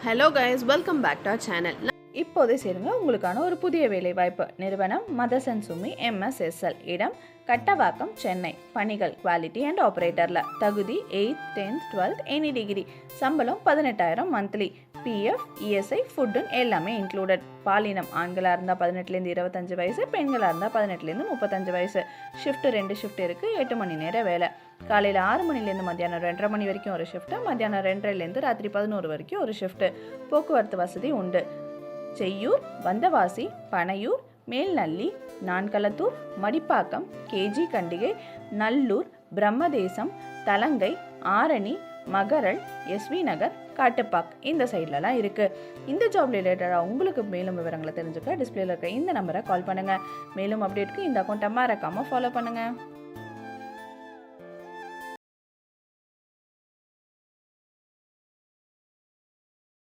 Hello guys, welcome back to our channel. இப்போதே சேருங்க உங்களுக்கான ஒரு புதிய வேலைவாய்ப்பு. நிறுவனம் மதர்சன் சுமி MSSL. இடம் கட்டவாக்கம், சென்னை. பணிகள் குவாலிட்டி அண்ட் ஆப்ரேட்டரில். தகுதி 8th 10th 12th any degree. சம்பளம் 18,000 மந்த்லி. PF ESI ஃபுட்டுன்னு எல்லாமே இன்க்ளூடட். பாலினம் ஆண்களாக இருந்தால் 18லேருந்து 25 வயசு, பெண்களாக இருந்தால் 18லேருந்து 35 வயசு. ஷிஃப்ட் 2 ஷிஃப்ட் இருக்குது. 8 மணி நேர வேலை. காலையில் 6 மணிலேருந்து மத்தியானம் 2:30 மணி வரைக்கும் ஒரு ஷிஃப்ட்டு, மத்தியானம் 2:30லேருந்து ராத்திரி 11 வரைக்கும் ஒரு ஷிஃப்ட்டு. போக்குவரத்து வசதி உண்டு. செய்யூர், வந்தவாசி, பனையூர், மேல்நல்லி, நான்களத்தூர், மடிப்பாக்கம், கேஜி கண்டிகை, நல்லூர், பிரம்மதேசம், தலங்கை, ஆரணி, மகரல், SV நகர், காட்டுப்பாக் இந்த சைட்லலாம் இருக்குது. இந்த ஜாப் ரிலேட்டடாக உங்களுக்கு மேலும் விவரங்களை தெரிஞ்சுக்க டிஸ்பிளேல இருக்க இந்த நம்பரை கால் பண்ணுங்கள். மேலும் அப்டேட்க்கு இந்த அக்கௌண்ட்டை மறக்காமல் ஃபாலோ பண்ணுங்கள்.